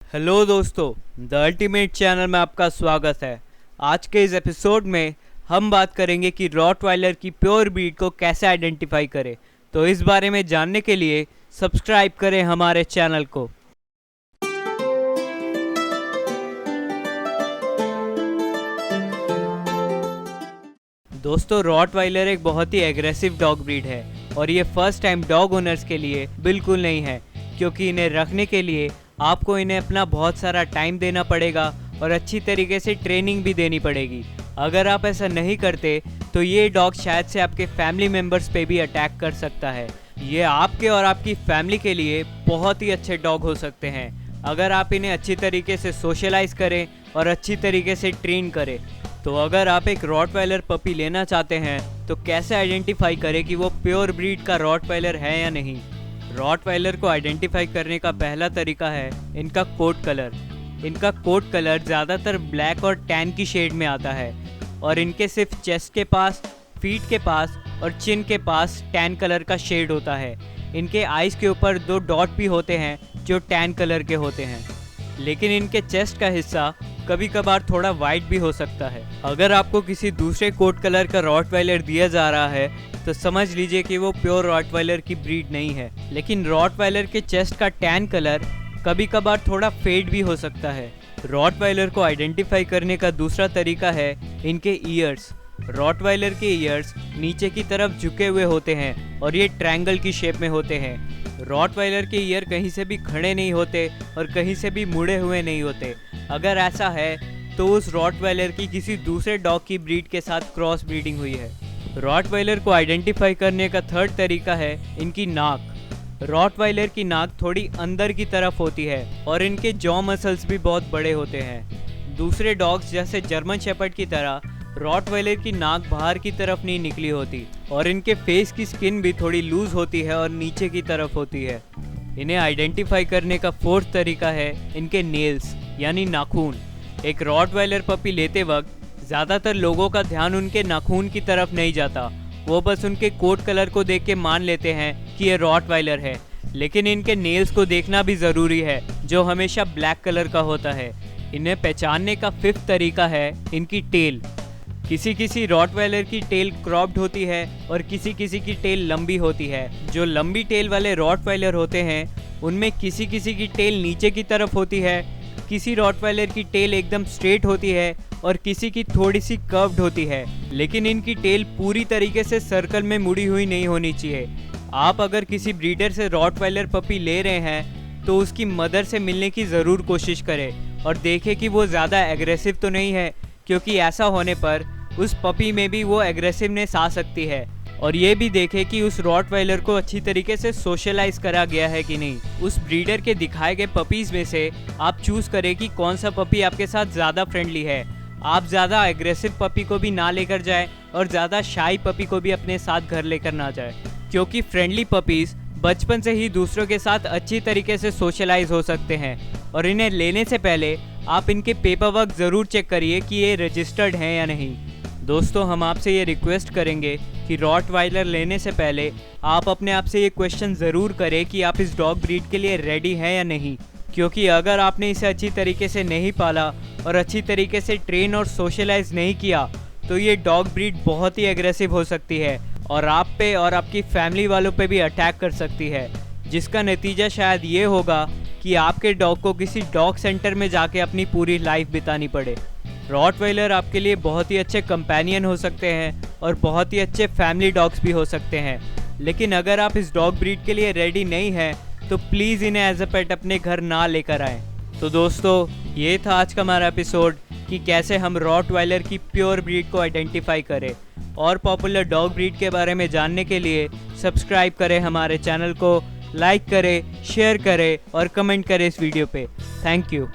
Hello दोस्तों, the ultimate channel में आपका स्वागत है। आज के इस एपिसोड में हम बात करेंगे कि रॉटवाइलर की प्योर ब्रीड को कैसे आइडेंटिफाई करें। तो इस बारे में जानने के लिए सब्सक्राइब करें हमारे चैनल को। दोस्तों, रॉटवाइलर एक बहुत ही एग्रेसिव डॉग ब्रीड है और ये फर्स्ट टाइम डॉग ओनर्स के लिए बिल्कुल नहीं है, क्योंकि इन्हें रखने के लिए आपको इन्हें अपना बहुत सारा टाइम देना पड़ेगा और अच्छी तरीके से ट्रेनिंग भी देनी पड़ेगी। अगर आप ऐसा नहीं करते तो ये डॉग शायद से आपके फैमिली मेम्बर्स पे भी अटैक कर सकता है। ये आपके और आपकी फैमिली के लिए बहुत ही अच्छे डॉग हो सकते हैं अगर आप इन्हें अच्छी तरीके से सोशलाइज करें और अच्छी तरीके से ट्रेन करें। तो अगर आप एक रॉटवाइलर पपी लेना चाहते हैं तो कैसे आइडेंटिफाई करें कि वो प्योर ब्रीड का रॉटवाइलर है या नहीं। रॉटवाइलर को आइडेंटिफाई करने का पहला तरीका है इनका कोट कलर। इनका कोट कलर ज़्यादातर ब्लैक और टैन की शेड में आता है और इनके सिर्फ चेस्ट के पास, फीट के पास और चिन के पास टैन कलर का शेड होता है। इनके आइज़ के ऊपर 2 डॉट भी होते हैं जो टैन कलर के होते हैं, लेकिन इनके चेस्ट का हिस्सा कभी कभार थोड़ा वाइट भी हो सकता है। अगर आपको किसी दूसरे कोट कलर का रॉटवाइलर दिया जा रहा है तो समझ लीजिए कि वो प्योर रॉटवाइलर की ब्रीड नहीं है। लेकिन रॉटवाइलर के चेस्ट का टैन कलर कभी कभार थोड़ा फेड भी हो सकता है। रॉटवाइलर को आइडेंटिफाई करने का दूसरा तरीका है इनके ईयर्स। रॉटवाइलर के ईयर्स नीचे की तरफ झुके हुए होते हैं और ये ट्रायंगल की शेप में होते हैं। रॉटवाइलर के ईयर कहीं से भी खड़े नहीं होते और कहीं से भी मुड़े हुए नहीं होते। अगर ऐसा है तो उस रॉटवाइलर की किसी दूसरे डॉग की ब्रीड के साथ क्रॉस ब्रीडिंग हुई है। रॉटवाइलर को आइडेंटिफाई करने का थर्ड तरीका है इनकी नाक। रॉटवाइलर की नाक थोड़ी अंदर की तरफ होती है और इनके जॉ मसल्स भी बहुत बड़े होते हैं। दूसरे डॉग्स जैसे जर्मन शेपर्ड की तरह रॉटवाइलर की नाक बाहर की तरफ नहीं निकली होती और इनके फेस की स्किन भी थोड़ी लूज होती है और नीचे की तरफ होती है। इन्हें आइडेंटिफाई करने का फोर्थ तरीका है इनके नेल्स यानी नाखून। एक रॉटवाइलर पपी लेते वक्त ज़्यादातर लोगों का ध्यान उनके नाखून की तरफ नहीं जाता, वो बस उनके कोट कलर को देख के मान लेते हैं कि ये रॉटवाइलर है। लेकिन इनके नेल्स को देखना भी ज़रूरी है जो हमेशा ब्लैक कलर का होता है। इन्हें पहचानने का फिफ्थ तरीका है इनकी टेल। किसी किसी रॉटवाइलर की टेल क्रॉप्ड होती है और किसी किसी की टेल लंबी होती है। जो लंबी टेल वाले रॉटवाइलर होते हैं उनमें किसी किसी की टेल नीचे की तरफ होती है, किसी रॉटवाइलर की टेल एकदम स्ट्रेट होती है और किसी की थोड़ी सी कर्व्ड होती है। लेकिन इनकी टेल पूरी तरीके से सर्कल में मुड़ी हुई नहीं होनी चाहिए। आप अगर किसी ब्रीडर से रॉटवाइलर पपी ले रहे हैं तो उसकी मदर से मिलने की ज़रूर कोशिश करें और देखें कि वो ज़्यादा एग्रेसिव तो नहीं है, क्योंकि ऐसा होने पर उस पपी में भी वो एग्रेसिवनेस आ सकती है। और ये भी देखें कि उस रॉटवाइलर को अच्छी तरीके से सोशलाइज करा गया है कि नहीं। उस ब्रीडर के दिखाए गए पपीज़ में से आप चूज़ करें कि कौन सा पपी आपके साथ ज़्यादा फ्रेंडली है। आप ज़्यादा एग्रेसिव पपी को भी ना लेकर जाए और ज़्यादा शाई पपी को भी अपने साथ घर लेकर ना जाए, क्योंकि फ्रेंडली पपीज़ बचपन से ही दूसरों के साथ अच्छी तरीके से सोशलाइज हो सकते हैं। और इन्हें लेने से पहले आप इनके पेपर वर्क ज़रूर चेक करिए कि ये रजिस्टर्ड हैं या नहीं। दोस्तों, हम आपसे ये रिक्वेस्ट करेंगे कि रॉटवाइलर लेने से पहले आप अपने आप से ये क्वेश्चन ज़रूर करें कि आप इस डॉग ब्रीड के लिए रेडी हैं या नहीं, क्योंकि अगर आपने इसे अच्छी तरीके से नहीं पाला और अच्छी तरीके से ट्रेन और सोशलाइज नहीं किया तो ये डॉग ब्रीड बहुत ही एग्रेसिव हो सकती है और आप पे और आपकी फैमिली वालों पे भी अटैक कर सकती है, जिसका नतीजा शायद ये होगा कि आपके डॉग को किसी डॉग सेंटर में जाके अपनी पूरी लाइफ बितानी पड़े। रॉटवाइलर आपके लिए बहुत ही अच्छे कंपेनियन हो सकते हैं और बहुत ही अच्छे फैमिली डॉग्स भी हो सकते हैं, लेकिन अगर आप इस डॉग ब्रीड के लिए रेडी नहीं हैं तो प्लीज़ इन्हें एज अ पेट अपने घर ना लेकर आएँ। तो दोस्तों, ये था आज का हमारा एपिसोड कि कैसे हम रॉटवाइलर की प्योर ब्रीड को आइडेंटिफाई करें। और पॉपुलर डॉग ब्रीड के बारे में जानने के लिए सब्सक्राइब करें हमारे चैनल को, लाइक करें, शेयर करें और कमेंट करें इस वीडियो पे। Thank you.